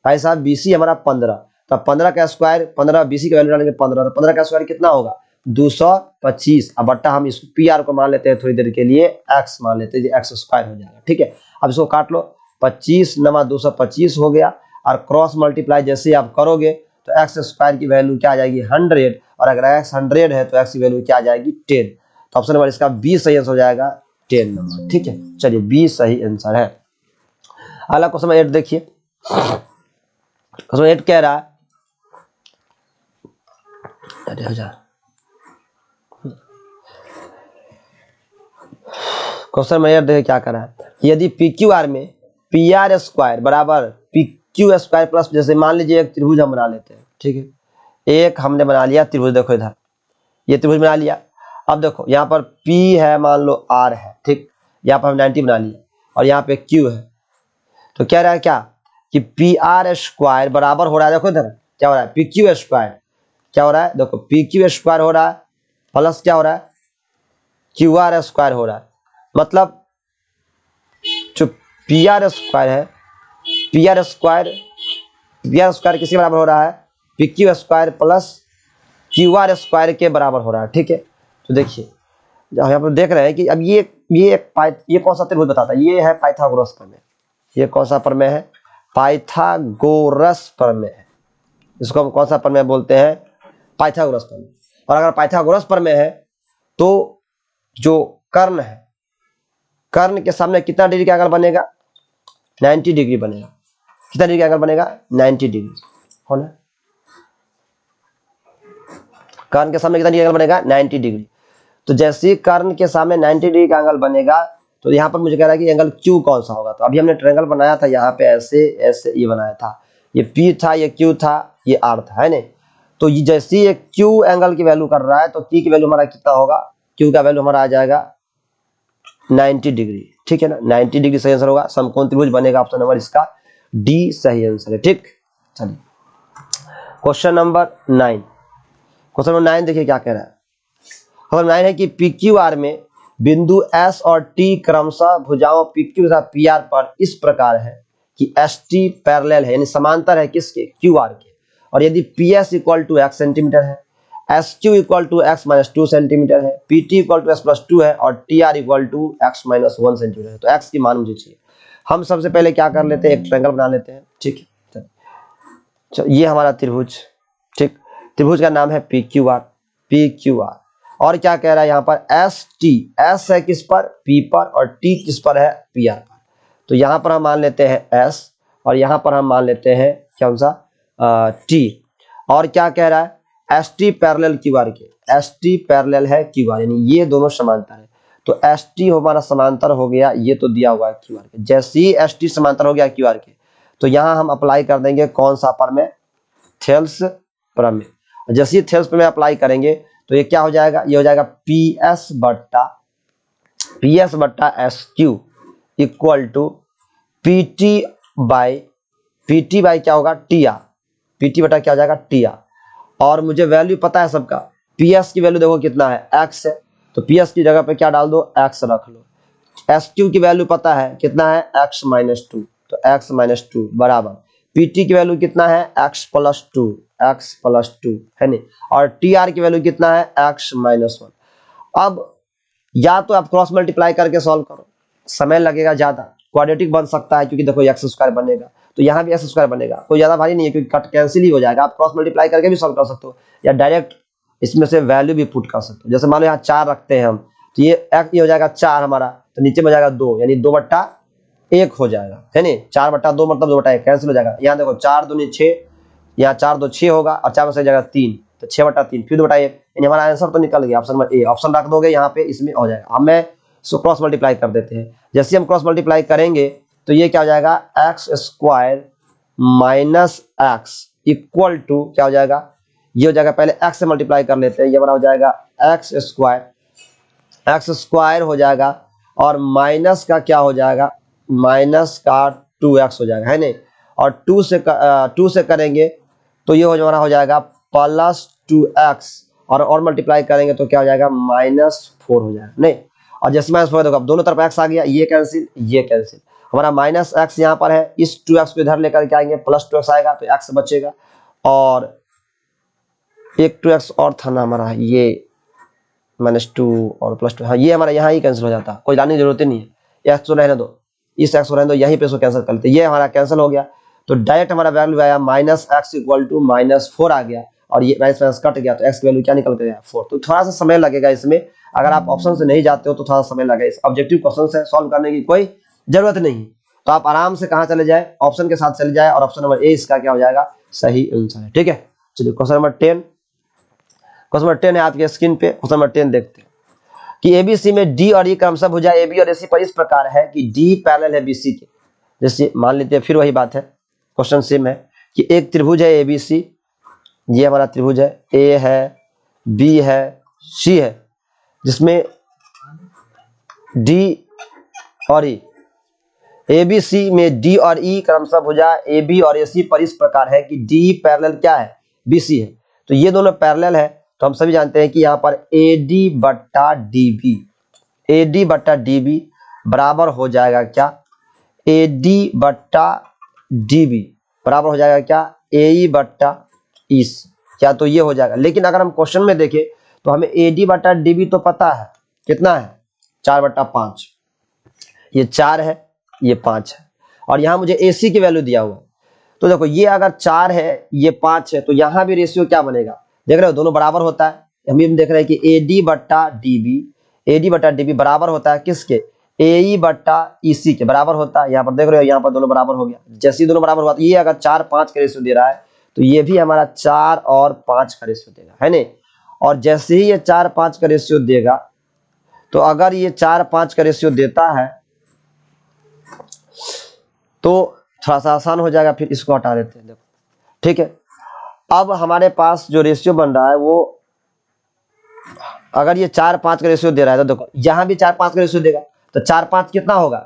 भाई साहब, BC हमारा 15। तो 15 का स्क्वायर, 15 BC का वैल्यू डालेंगे 15, तो 15 का स्क्वायर कितना होगा 225। अब बट्टा हम इस PR को मान लेते हैं थोड़ी देर के लिए x मान लेते हैं, x स्क्वायर हो जाएगा। ठीक है, अब इसको काट लो, 25 नमा 225 हो गया, और क्रॉस मल्टीप्लाई जैसे आप करोगे तो x स्क्वायर की वैल्यू क्या आ जाएगी 100, और अगर x 100 है तो x की वैल्यू क्या आ जाएगी 10। तो ऑप्शन नंबर इसका 20 सही आंसर हो जाएगा 10 नंबर। ठीक है, चलिए 20 सही आंसर है। अगला क्वेश्चन 8 देखिए, क्वेश्चन 8 कह रहा है, क्वेश्चन में देखिए क्या कर रहा है, यदि PQR में PR स्क्वायर बराबर PQ स्क्वायर प्लस, जैसे मान लीजिए एक त्रिभुज हम बना लेते हैं। ठीक है, एक हमने बना लिया त्रिभुज, देखो इधर ये त्रिभुज बना लिया। अब देखो यहाँ पर P है, मान लो R है, ठीक, यहाँ पर हम 90 बना लिया, और यहाँ पे Q है। तो क्या रहा है क्या कि PR स्क्वायर बराबर हो रहा है, देखो इधर क्या हो रहा है PQ स्क्वायर, क्या हो रहा है देखो PQ स्क्वायर हो रहा है प्लस क्या हो रहा है QR स्क्वायर हो रहा है। मतलब जो PR स्क्वायर है, PR स्क्वायर किसके बराबर हो रहा है PQ square plus QR square के बराबर हो रहा है। ठीक है, तो देखिए यहाँ पर देख रहे हैं कि अब ये कौन सा त्रिभुज बताता है, ये है पाइथागोरस प्रमेय। ये कौन सा प्रमेय है पाइथागोरस प्रमेय है, इसको हम कौन सा प्रमेय बोलते हैं पाइथागोरस प्रमेय। और अगर पाइथागोरस प्रमेय है तो जो कर्ण है, कर्ण के सामने कितना डिग्री का एंगल बनेगा 90 डिग्री बनेगा। कितना डिग्री का एंगल बनेगा 90 डिग्री होना, कर्ण के सामने कितना डिग्री का एंगल बनेगा 90 डिग्री। तो जैसे कर्ण के सामने 90 डिग्री का एंगल बनेगा, तो यहाँ पर मुझे कह रहा है कि एंगल Q कौन सा होगा। तो अभी हमने ट्रायंगल बनाया था, यहाँ पे ऐसे ऐसे ये बनाया था, ये P था, ये Q था, ये R था, है नहीं। तो ये जैसे ये Q एंगल की वैल्यू कर रहा है तो P की वैल्यू हमारा कितना होगा, Q का वैल्यू हमारा आ जाएगा 90 डिग्री। ठीक है ना, 90 डिग्री सही आंसर होगा, समकोण त्रिभुज बनेगा। ऑप्शन नंबर इसका D सही आंसर है। ठीक, चलिए क्वेश्चन नंबर 9, क्वेश्चन नंबर 9 देखिए क्या कह रहा है। क्वेश्चन 9 है कि PQR में बिंदु S और T क्रमशः भुजाओं PQ तथा PR पर इस प्रकार है कि ST पैरेलल है, यानी समांतर है किसके QR के, और यदि PS equal to x centimetre है, SQ equal to x minus 2 centimetre है, PT equal to x plus 2 है, और TR equal to x minus 1 centimetre है। तो x की मान मुझे चाहिए। हम सबसे पहले क्या कर लेते हैं, एक ट्रायंगल बना लेते हैं। ठीक है, चलो ये हमारा त्रिभुज, ठीक, त्रिभुज का नाम है PQR। और क्या कह रहा है यहाँ पर ST, S है किस पर P पर, और T किस पर है PR पर। तो यहाँ पर हम मान लेते हैं S, और यहाँ पर हम मान लेते हैं कौन सा T। और क्या कह रहा है ST पैरेलल QR के, ST पैरेलल है QR, यानी ये दोनों समांतर है। तो ST हमारा समांतर हो गया, ये तो दिया हुआ है QR के। जैसे ही ST समांतर हो गया QR के, तो यहाँ हम अप्लाई कर देंगे कौन सा प्रमेय, थेल्स प्रमेय। जैसे ही थेल्स प्रमेय अप्लाई करेंगे तो ये क्या हो जाएगा, ये हो जाएगा PS बट्टा SQ equal to PT by क्या होगा TR, PT बटा क्या हो जाएगा TR। और मुझे वैल्यू पता है सबका, PS की वैल्यू देखो कितना है x है, तो PS की जगह पे क्या डाल दो x रख लो, SQ की वैल्यू पता है कितना है, x माइनस टू, तो x माइनस टू बराबर PT की वैल्यू कितना है, x प्लस टू, है नहीं, और TR की वैल्यू कितना है, x माइनस वन। अब या तो आप क्रॉस मल्टीप्लाई करके सॉल्व करो, समय लगेगा ज्यादा, क्वाड्रेटिक बन सकता है क्योंकि देखो एक्स स्क्वायर बनेगा तो यहाँ भी एक्स स्क्वायर बनेगा, कोई ज्यादा भारी नहीं है क्योंकि कट कैंसिल ही हो जाएगा। आप क्रॉस मल्टीप्लाई करके भी सॉल्व कर सकते हो या डायरेक्ट इसमें से वैल्यू भी पुट कर सकते हो। जैसे मान लो यहाँ 4 रखते हैं हम, तो ये एक्स ये हो जाएगा 4 हमारा, तो नीचे में हो जाएगा 2, यानी 2/1 हो जाएगा, है नहीं, 4/2 मतलब 2/1 कैंसिल हो जाएगा। यहाँ देखो 4 दूनी 6, यहाँ 4 2 6 होगा और 4 में से जाएगा 3, तो 6/3 फिर 2/1, यानी हमारा आंसर तो निकल गया ऑप्शन नंबर ए। ऑप्शन रख दोगे यहाँ पे, इसमें हो जाएगा। अब मैं इसको क्रॉस मल्टीप्लाई कर देते हैं। जैसे हम क्रॉस मल्टीप्लाई करेंगे तो ये क्या हो जाएगा, x square minus x equal to क्या हो जाएगा, ये हो जाएगा, पहले एक्स से मल्टीप्लाई कर लेते हैं, ये बड़ा हो जाएगा एक्स स्क्वायर हो जाएगा और माइनस का क्या हो जाएगा, माइनस का 2x हो जाएगा, है नहीं, और 2 से करेंगे तो ये हमारा हो जाएगा प्लस 2x और मल्टीप्लाई करेंगे तो क्या हो जाएगा, -4 हो जाएगा, नहीं, और जैसे -4 देखो अब दोनों तरफ x आ गया, ये कैंसिल, हमारा -x यहाँ पर है, इस 2x को इधर लेकर के आएंगे, प्लस 2x आएगा तो x बचेगा, और एक 2x और था ना हमारा, ये -2 और +2, हाँ ये हमारा यहाँ ही कैंसिल हो जाता, कोई लाने की जरूरत नहीं है, x को रहने दो, इस x को रहने दो, यहीं पे इसको कैंसिल कर लेते, ये हमारा कैंसिल हो गया, तो डायरेक्ट हमारा वैल्यू आया -x इक्वल टू -4 आ गया, और ये माइनस कट गया तो x की वैल्यू क्या निकल गया, 4। तो थोड़ा सा समय लगेगा इसमें, अगर आप ऑप्शन से नहीं जाते हो तो थोड़ा समय लगेगा। इस ऑब्जेक्टिव क्वेश्चन से सॉल्व करने की कोई जरूरत नहीं, तो आप आराम से कहाँ चले जाए, ऑप्शन के साथ चले जाए, और ऑप्शन नंबर ए इसका क्या हो जाएगा, सही आंसर है। ठीक है, चलिए क्वेश्चन नंबर 10 है आपके स्क्रीन पे। क्वेश्चन नंबर 10 देखते हैं कि एबीसी में डी और ई क्रमशः भुजा एबी और एसी पर इस प्रकार है कि डी पैरेलल है बीसी के। जैसे मान लेते हैं, फिर वही बात है, क्वेश्चन सेम है कि एक त्रिभुज है एबीसी, ये हमारा त्रिभुज है, ए है, बी है, सी है, जिसमें डी और ई, एबीसी में डी और ई क्रमशः भुजा एबी और एसी पर इस प्रकार है कि डी पैरेलल क्या है, बीसी है। तो ये दोनों पैरेलल है, तो हम सभी जानते हैं कि यहाँ पर AD बट्टा DB बराबर हो जाएगा क्या, AD बट्टा DB बराबर हो जाएगा क्या, AE बट्टा EC, क्या तो ये हो जाएगा। लेकिन अगर हम क्वेश्चन में देखें तो हमें AD बट्टा DB तो पता है कितना है, 4/5, ये 4 है, ये 5 है, और यहाँ मुझे AC की वैल्यू दिया हुआ है। तो देखो ये अगर 4 है, ये 5 है, तो यहाँ भी रेशियो क्या बनेगा, देख रहे हो दोनों बराबर होता है। हम ये देख रहे हैं कि AD बट्टा DB बराबर होता है किसके, AE बट्टा EC के बराबर होता है। यहाँ पर देख रहे हो, यहाँ पर दोनों बराबर हो गया। जैसे ही दोनों बराबर हुआ तो ये अगर 4-5 का रेशियो दे रहा है तो ये भी हमारा 4 और 5 का रेशियो देगा, है नहीं। और जैसे ही ये 4-5 का रेशियो देगा, तो अगर ये 4-5 का रेशियो देता है तो थोड़ा सा आसान हो जाएगा, फिर इसको हटा देते हैं। देखो ठीक है, अब हमारे पास जो रेशियो बन रहा है वो, अगर ये 4-5 का रेशियो दे रहा है तो देखो यहाँ भी 4-5 का रेशियो देगा, तो 4-5 कितना होगा,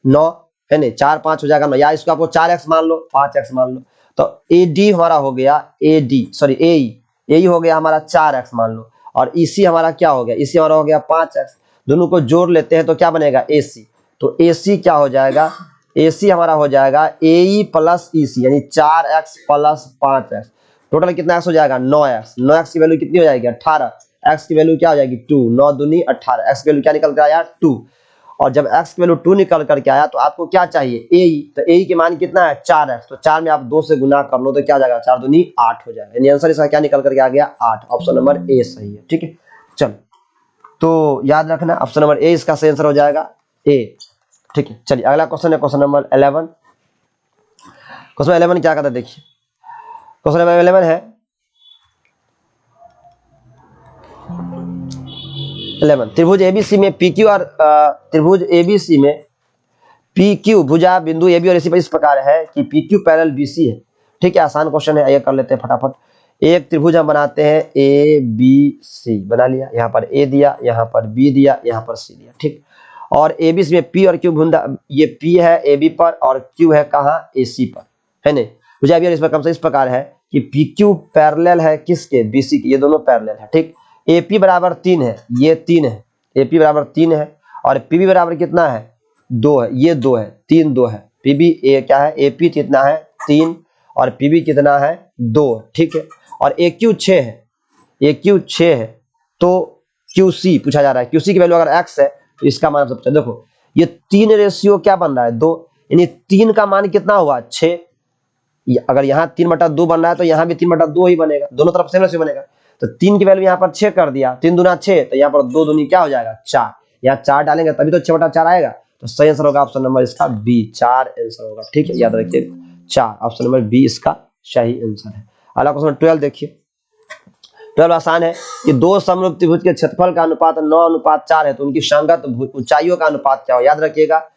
9, है नहीं, 4-5 हो जाएगा 9, या इसको आपको 4x मान लो, 5x मान लो, तो AD हमारा हो गया, AE हो गया हमारा 4x मान लो, और EC हमारा क्या हो गया, EC हमारा हो गया 5x। दोनों को जोड़ लेते हैं तो क्या बनेगा, AC। तो AC क्या हो जाएगा, AC हमारा हो जाएगा AE प्लस EC, यानी 4x प्लस 5x, टोटल कितना x हो जाएगा, 9x। 9x की वैल्यू कितनी हो जाएगी, 18, x की वैल्यू क्या हो जाएगी, 2, 9 दूनी 18, x की वैल्यू क्या निकल कर आया, 2। और जब x की वैल्यू 2 निकल करके आया तो आपको क्या चाहिए, AE, तो AE की मान कितना है, 4x, तो 4 में आप 2 से गुना कर लो तो क्या हो जाएगा, 4 दूनी 8 हो जाएगा, यानी आंसर इसका क्या निकल करके आ गया, 8। ऑप्शन नंबर ए सही है। ठीक है, चलो तो याद रखना ऑप्शन नंबर ए इसका सही आंसर हो जाएगा, ए। ठीक है, चलिए अगला क्वेश्चन है क्वेश्चन नंबर 11। क्वेश्चन 11 क्या कहता है, देखिए क्वेश्चन नंबर 11 है 11, त्रिभुज एबीसी में PQ और त्रिभुज एबीसी में PQ भुजा बिंदु AB और AC पर इस प्रकार है कि PQ पैरेलल BC है। ठीक है, आसान क्वेश्चन है, ये कर लेते हैं फटाफट। एक त्रिभुज हम बनाते हैं ABC, बना लिया, यहाँ पर A दिया, यहाँ पर B दिया, यहाँ पर C दिया। ठीक, और ABC में P और Q भुजा, ये P है AB पर और Q है कहाँ, AC पर, है नहीं। भुजा AB और इस पर कम से इस प्रकार है कि PQ पैरेलल है किसके, BC के, ये दोनों पैरेलल है। ठीक, AP बराबर 3 है, ये 3 है, AP बराबर 3 है, और पीबी बराबर कितना है 2 है, ये 2 है, 3 2 है, पीबी ए क्या है एपी कितना है 3 और पीबी कितना है 2, ठीक है। और ए क्यू 6 है, ए क्यू 6 है तो क्यूसी पूछा जा रहा है, क्यूसी की वैल्यू अगर एक्स है तो इसका मान सब देखो ये 3 रेशियो क्या बन रहा है 2, यानी 3 का मान कितना हुआ 6, अगर यहाँ 3/2 बन रहा है तो यहाँ भी 3/2 ही बनेगा, दोनों तरफ सेम रेशियो बनेगा। तो 3 की वैल्यू यहाँ पर 6 कर दिया, 3 दूना 6, तो यहाँ पर 2 दूनी क्या हो जाएगा 4, यहाँ 4 डालेंगे तभी तो 6/4 आएगा। तो सही आंसर होगा ऑप्शन नंबर इसका बी, 4 आंसर होगा, ठीक है, याद रखिए 4, ऑप्शन नंबर बी इसका सही आंसर है। अगला क्वेश्चन 12 देखिए, 12 आसान है कि दो समरूप त्रिभुज के क्षेत्रफल का अनुपात 9:4 है तो उनकी संगत ऊंचाइयों का अनुपात क्या हो, याद रखिएगा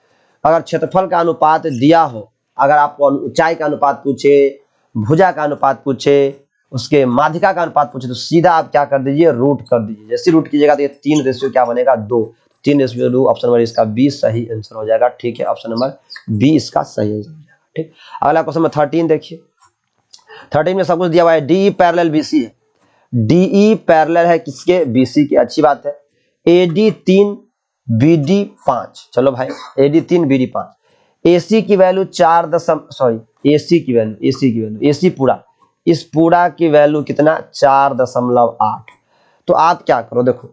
अगर क्षेत्रफल का अनुपात दिया हो, अगर आपको ऊंचाई का अनुपात पूछे, भुजा का अनुपात पूछे, उसके माध्यिका का अनुपात पूछे तो सीधा आप क्या कर दीजिए रूट कर दीजिए, जैसे रूट कीजिएगा तो ये 3 रेशियो क्या बनेगा 2, 3 रेशियो 2, ऑप्शन नंबर इसका बी सही आंसर हो जाएगा, ठीक है, ऑप्शन नंबर बी इसका सही आंसर हो जाएगा, ठीक। अगला क्वेश्चन में 13 देखिए, 13 में सब कुछ दिया हुआ है, डी पैरेलल बीसी है, डीई पैरेलल है किसके बीसी की, अच्छी बात है, एडी 3 बीडी 5, चलो भाई एडी 3 बीडी 5, एसी की वैल्यू 4 सॉरी एसी की वैल्यू एसी पूरा, इस पूरा की वैल्यू कितना 4.8, तो आप क्या करो देखो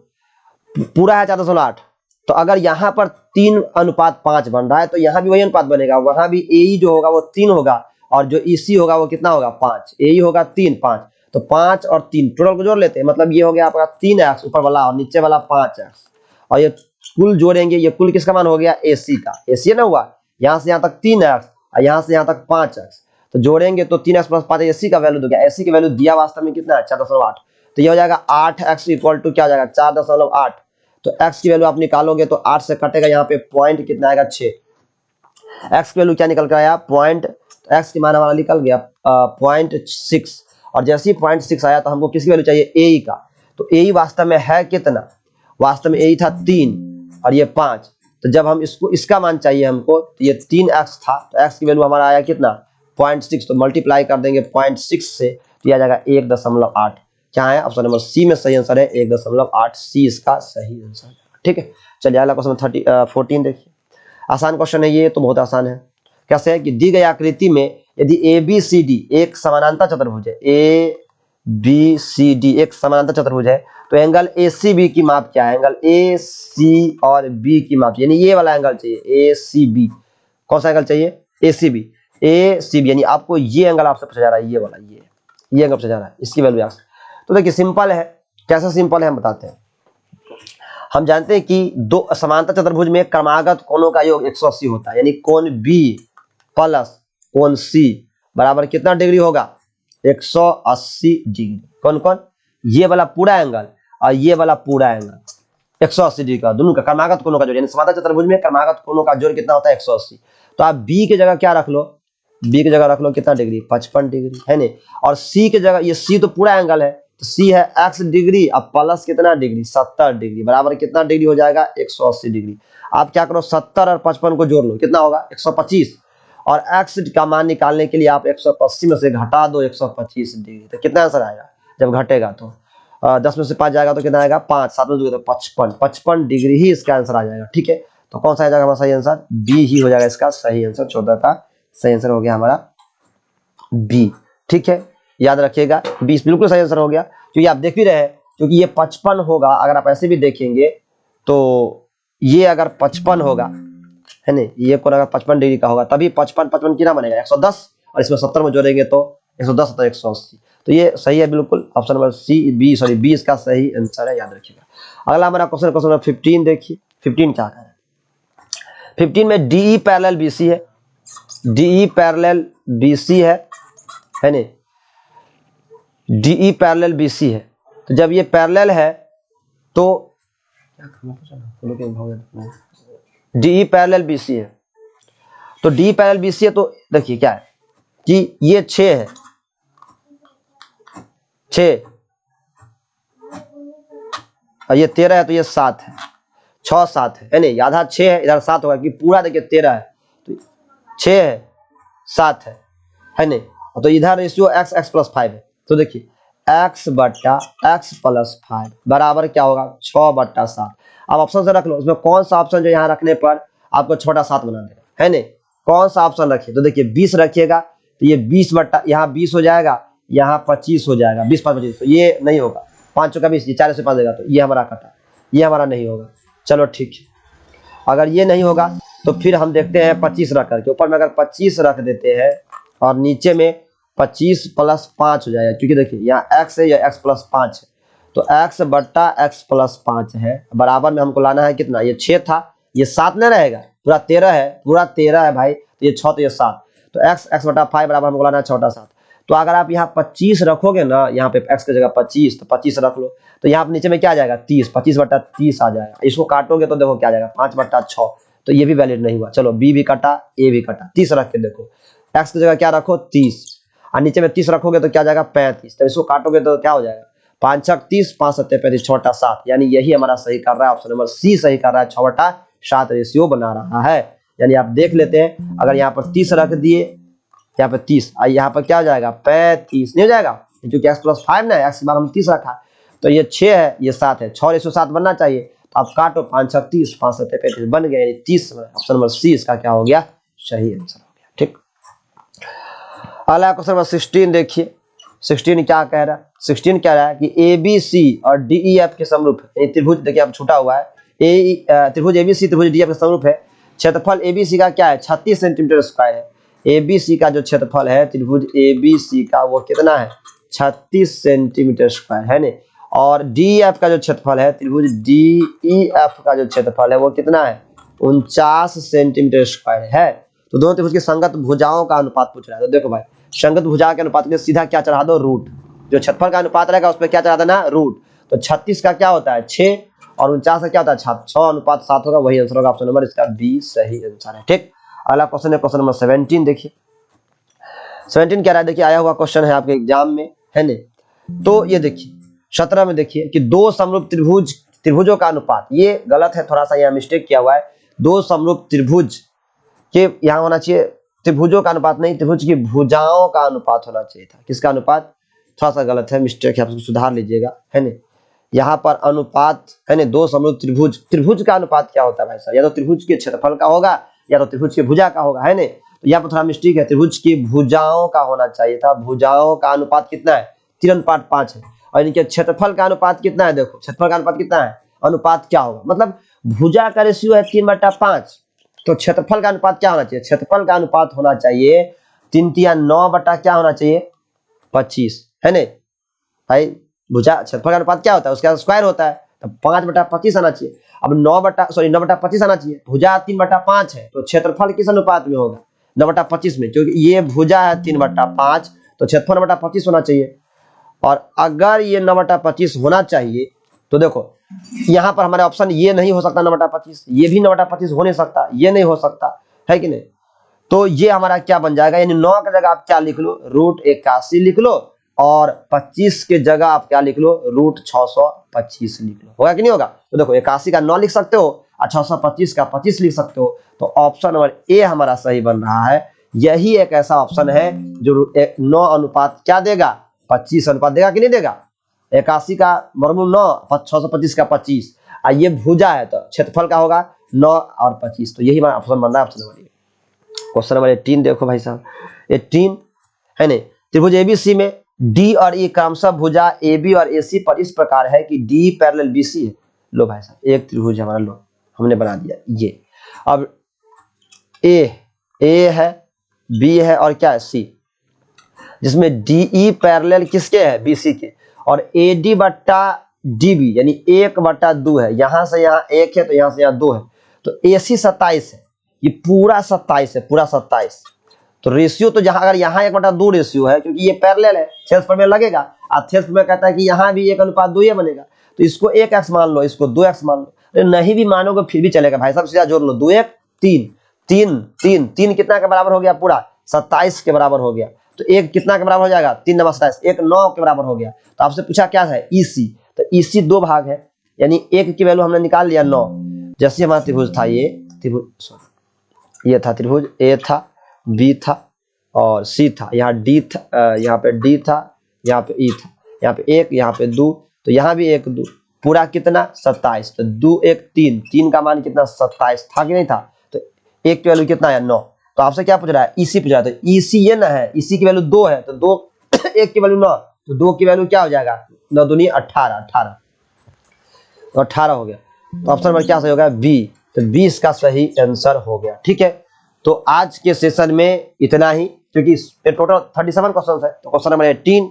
पूरा है 4.8, तो अगर यहाँ पर 3:5 बन रहा है तो यहाँ भी वही अनुपात बनेगा, वहां भी ए जो होगा वो 3 होगा और जो ईसी होगा वो कितना होगा 5, ए होगा 3 5, तो 5 और 3 टोटल को जोड़ लेते हैं, मतलब ये हो गया आपका 3x ऊपर वाला और नीचे वाला 5x, और ये कुल जोड़ेंगे, ये कुल किसका मान हो गया एसी का, एसी ना हुआ, यहाँ से यहाँ तक 3x और यहाँ से यहाँ तक 5x, तो जोड़ेंगे तो 3x + 5 एसी का वैल्यू दो गया, एसी की वैल्यू दिया वास्तव में कितना है 4.8, तो ये हो जाएगा 8x इक्वल टू क्या हो जाएगा 4.8, तो x की वैल्यू आप निकालोगे तो 8 से कटेगा, यहाँ पे पॉइंट कितना आएगा 6, x की वैल्यू क्या निकल कर आया पॉइंट, तो x की मान हमारा निकल गया 0.6, और जैसे ही 0.6 आया तो हमको किसकी वैल्यू चाहिए ए का, तो ए वास्तव में है कितना, वास्तव में ए था 3 और ये 5, तो जब हम इसको इसका मान चाहिए हमको तो ये 3x था, तो x की वैल्यू हमारा आया कितना 0.6, तो मल्टीप्लाई कर देंगे 0.6 से तो यह आ जाएगा 1.8, क्या है ऑप्शन नंबर सी में सही आंसर है 1.8, सी इसका सही आंसर है, ठीक है। चलिए अगला क्वेश्चन 14 देखिए, आसान क्वेश्चन है ये तो बहुत आसान है, कैसे है कि दी गई आकृति में यदि ए बी सी डी एक समानांतर चतुर्भुज है, ए बी सी डी एक समानांतर चतुर्भुज है तो एंगल ए सी बी की माप क्या है, एंगल ए सी और बी की माप, यानी ये वाला एंगल चाहिए ए सी बी, कौन सा एंगल चाहिए ए सी बी, यानी आपको ये एंगल आपसे पूछा जा रहा है, ये वाला ये एंगल पूछा जा रहा है, इसकी वैल्यू आप, तो देखिए सिंपल है, कैसा सिंपल है हम बताते हैं। हम जानते हैं कि दो समांतर चतुर्भुज में क्रमागत कोणों का योग 180 होता है, यानी कोण बी प्लस कोण सी बराबर कितना डिग्री होगा 180 डिग्री, कौन कौन ये वाला पूरा एंगल और ये वाला पूरा एंगल 180 डिग्री का, दोनों का क्रमागत कोणों का जोड़, यानी समांतर चतुर्भुज में क्रमागत कोणों का जोड़ कितना होता है 180, तो आप बी की जगह क्या रख लो, बी की जगह रख लो कितना डिग्री 55 डिग्री है नहीं, और सी की जगह ये सी तो पूरा एंगल है तो सी है x डिग्री अब प्लस कितना डिग्री 70 डिग्री बराबर कितना डिग्री हो जाएगा 180 डिग्री। आप क्या करो 70 और 55 को जोड़ लो कितना होगा 125, और x का मान निकालने के लिए आप 180 में से घटा दो 125 डिग्री, तो कितना आंसर आएगा जब घटेगा तो 10 में से 5 जाएगा तो कितना आएगा 5, 7 में तो 55 डिग्री ही इसका आंसर आ जाएगा, ठीक है। तो कौन सा आ जाएगा हमारा सही आंसर बी ही हो जाएगा इसका सही आंसर, 14 का सही आंसर हो गया हमारा बी, ठीक है, याद रखिएगा 20 बिल्कुल सही आंसर हो गया, क्योंकि आप देख भी रहे हैं क्योंकि ये 55 होगा, अगर आप ऐसे भी देखेंगे तो ये अगर 55 होगा है ना, ये कोण अगर 55 डिग्री का होगा तभी 55 कितना बनेगा 110, और इसमें 70 में जोड़ेंगे तो 110 तो 180, तो ये सही है बिल्कुल, ऑप्शन नंबर बी इसका सही आंसर है, याद रखिएगा। अगला हमारा क्वेश्चन नंबर 15 देखिए, 15 क्या है 15 में डीई पैरेलल बीसी है, डीई पैरेलल बीसी है नहीं, डीई पैरेलल बीसी है, तो जब ये पैरेलल है तो डीई पैरेलल बीसी है, तो डी पैरेलल बीसी है तो देखिए क्या है कि ये 6 है, 6 और ये 13 है तो ये 7 है, 6 7 है नहीं, आधा 6 है इधर 7 होगा कि पूरा देखिए 13 है तो 6 है 7 है नहीं, तो इधर रेशियो x + 5 है, तो देखिए x + 5 बराबर क्या होगा 6/7, आप ऑप्शन से रख लो, उसमें कौन सा ऑप्शन जो यहाँ रखने पर आपको छोटा 7 बना देगा, है नहीं, कौन सा ऑप्शन रखिए। तो देखिए 20 रखिएगा तो ये 20 बट्टा यहाँ 20 हो जाएगा, यहाँ 25 हो जाएगा, 20 5 25, तो ये नहीं होगा, 5 चौका 20, ये 4 से 5 देगा, तो ये हमारा कटा, ये हमारा नहीं होगा। चलो ठीक है, अगर ये नहीं होगा तो फिर हम देखते हैं 25 रख करके, ऊपर में अगर 25 रख देते हैं और नीचे में 25 प्लस 5 हो जाएगा, क्योंकि देखिए यहाँ x है या x प्लस 5 है, तो x बट्टा x प्लस 5 है, बराबर में हमको लाना है कितना, ये 6 था, ये 7 नहीं रहेगा, पूरा 13 है, पूरा 13 है भाई, तो ये 6 तो ये 7, तो x बट्टा 5 बराबर हमको लाना है छोटा 7। तो अगर आप यहाँ 25 रखोगे ना, यहाँ पे x की जगह 25, तो 25 रख लो, तो यहाँ नीचे में क्या आ जाएगा 30, 25 बट्टा 30 आ जाएगा। इसको काटोगे तो देखो क्या आ जाएगा 5 बट्टा 6, तो ये भी वैलिड नहीं हुआ। चलो b भी कटा, a भी कटा, 30 रख के देखो, x की जगह क्या रखो 30, और नीचे में 30 रखोगे तो क्या आ जाएगा 35, तो इसको काटोगे तो क्या हो जाएगा 5 6 30, 5 7 35, छोटा 7, यानी यही हमारा सही कर रहा है, ऑप्शन नंबर सी सही कर रहा है, 6 बट्टा 7 रेशियो बना रहा है। यानी आप देख लेते हैं, अगर यहाँ पर 30 रख दिए, यहाँ पे 30, यहाँ पर क्या हो जाएगा 35 नहीं हो जाएगा, क्योंकि x प्लस 5 ना है, x के बाद हम 30 रखा, तो ये 6 है, ये 7 है, 6 रेशियो 7 बनना चाहिए, तो आप काटो 5 6 30, 5 7 35 बन गया, यानी 30, ऑप्शन नंबर सी इसका क्या हो गया, सही आंसर हो गया। ठीक, अगला क्वेश्चन नंबर 16 देखिए, 16 क्या कह रहा है, 16 कह रहा है कि ABC और DEF के समरूप है, त्रिभुज देखिए अब छूटा हुआ है, त्रिभुज ABC त्रिभुज DEF के समरूप है, क्षेत्रफल ABC का क्या है 36 सेंटीमीटर स्क्वायर है, ABC का जो क्षेत्रफल है त्रिभुज ABC का वो कितना है 36 सेंटीमीटर स्क्वायर है ने, और DEF का जो क्षेत्रफल है त्रिभुज DEF का जो क्षेत्रफल है वो कितना है 49 सेंटीमीटर स्क्वायर है। तो दोनों त्रिभुज की संगत भुजाओं का अनुपात पूछ रहा है, तो देखो भाई संगत भुजा के अनुपात के सीधा क्या चढ़ा दो रूट, जो क्षेत्रफल का अनुपात रहेगा उस पर क्या चढ़ा देना रूट, तो 36 का क्या होता है 6 और 49 का क्या होता है 6 अनुपात 7 होगा, वही आंसर होगा, ऑप्शन नंबर इसका बी सही आंसर है। ठीक, अगला क्वेश्चन है क्वेश्चन नंबर 17 देखिए, 17 क्या रहा है, देखिए आया हुआ क्वेश्चन है आपके एग्जाम में है ने, तो ये देखिए 17 में देखिए कि दो समरूप त्रिभुजों का अनुपात, ये गलत है, थोड़ा सा यहाँ मिस्टेक किया हुआ है, दो समरूप त्रिभुज के यहाँ होना चाहिए त्रिभुजों का अनुपात नहीं, त्रिभुज की भुजाओं का अनुपात होना चाहिए था, किसका अनुपात, थोड़ा सा गलत है, मिस्टेक है, आप सुधार लीजिएगा है ने, यहाँ पर अनुपात है ने दो समरूप त्रिभुज का अनुपात क्या होता है भाई साहब, या तो त्रिभुज के क्षेत्रफल का होगा या तो त्रिभुज की भुजा का होगा है ने, तो यहाँ पर थोड़ा मिस्टेक है, त्रिभुज की भुजाओं का होना चाहिए था, भुजाओं का अनुपात कितना है 3:5 है, और इनके क्षेत्रफल का अनुपात कितना है, देखो क्षेत्रफल का अनुपात कितना है, अनुपात क्या होगा, मतलब भुजा का रेशियो है 3/5, तो क्षेत्रफल का अनुपात क्या होना चाहिए, क्षेत्रफल का अनुपात होना चाहिए 3/9 बटा क्या होना चाहिए 25 है नहीं भाई, भुजा क्षेत्रफल का अनुपात क्या होता है उसका स्क्वायर होता है, तो 5/25 आना चाहिए, अब 9/25 आना चाहिए, भुजा 3/5 है, तो क्षेत्रफल किस अनुपात में होगा 9/25 में, क्योंकि ये भुजा है 3/5, तो क्षेत्रफल 9/25 होना चाहिए, और अगर ये 9/25 होना चाहिए तो देखो यहाँ पर हमारे ऑप्शन ये नहीं हो सकता 9/25, ये भी 9/25 हो नहीं सकता, ये नहीं हो सकता है कि नहीं, तो ये हमारा क्या बन जाएगा, यानी 9 की जगह आप क्या लिख लो √81 लिख लो, और 25 के जगह आप क्या लिख लो √625 लिख लो, होगा कि नहीं होगा, तो देखो 81 का 9 लिख सकते हो और 625 का 25 लिख सकते हो, तो ऑप्शन नंबर ए हमारा सही बन रहा है। यही एक ऐसा ऑप्शन है जो 9 अनुपात क्या देगा 25 अनुपात देगा कि नहीं देगा, 81 का वर्गमूल 9, 625 का 25, और ये भुजा है तो क्षेत्रफल का होगा 9 और 25, तो यही हमारा ऑप्शन बन रहा है, option number A. Question number 18 देखो भाई साहब, 18 है नहीं, त्रिभुज एबीसी में डी और ई क्रमशः भुजा AB और AC पर इस प्रकार है कि D पैरेलल BC है। लो भाई साहब एक त्रिभुज हमारा, लो हमने बना दिया ये, अब A है, B है और क्या है C, जिसमें DE पैरेलल किसके है BC के, और AD बट्टा DB यानी 1/2 है, यहां से यहाँ 1 है तो यहाँ से यहाँ 2 है, तो AC 27 है, ये पूरा 27 है, पूरा 27, तो रेशियो तो जहां अगर यहाँ 1/2 रेशियो है क्योंकि ये पैरेलल है, क्षेत्रफल में लगेगा, और क्षेत्रफल में कहता है कि यहाँ भी 1:2 ही बनेगा, तो इसको 1x मान लो, इसको 2x मान लो, तो नहीं भी मानोगे फिर भी चलेगा भाई साहब, सीधा जोड़ लो 2 1 3 3 3 3 कितना के बराबर हो गया, पूरा 27 के बराबर हो गया, तो एक कितना के बराबर हो जाएगा 3 9 27, 1 9 के बराबर हो गया, तो आपसे पूछा क्या है EC, तो EC 2 भाग है, यानी 1 की वैल्यू हमने निकाल लिया 9, जैसे हमारा त्रिभुज था ये त्रिभुज, ये था त्रिभुज A था, B था और C था, यहाँ D था, यहाँ पे D था, यहाँ पे E था, यहाँ पे 1 यहाँ पे 2, तो यहाँ भी 1 2, पूरा कितना 27, तो 2 1 3, 3 का मान कितना 27 था कि नहीं था, तो 1 की वैल्यू कितना है 9। तो आपसे क्या पूछ रहा है, ईसी पूछ रहा है, तो ईसी ये ना है, ईसी की वैल्यू 2 है, तो 2 1 की वैल्यू 9, तो 2 की वैल्यू क्या हो जाएगा 9 दूनी 18, 18, तो 18 हो गया। तो ऑप्शन नंबर क्या सही होगा बी, तो 20 का सही आंसर हो गया। ठीक है, तो आज के सेशन में इतना ही, क्योंकि टोटल 37 क्वेश्चन है, तो क्वेश्चन नंबर 18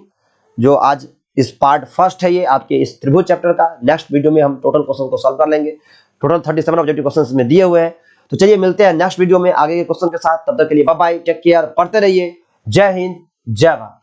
जो आज इस पार्ट फर्स्ट है ये आपके इस त्रिभुज चैप्टर का, नेक्स्ट वीडियो में हम टोटल क्वेश्चन को सॉल्व कर लेंगे। टोटल 37 ऑब्जेक्टिव क्वेश्चन में दिए हुए हैं। तो चलिए मिलते हैं नेक्स्ट वीडियो में आगे के क्वेश्चन के साथ, तब तक के लिए बाय बाय, टेक केयर, पढ़ते रहिए। जय हिंद, जय भारत।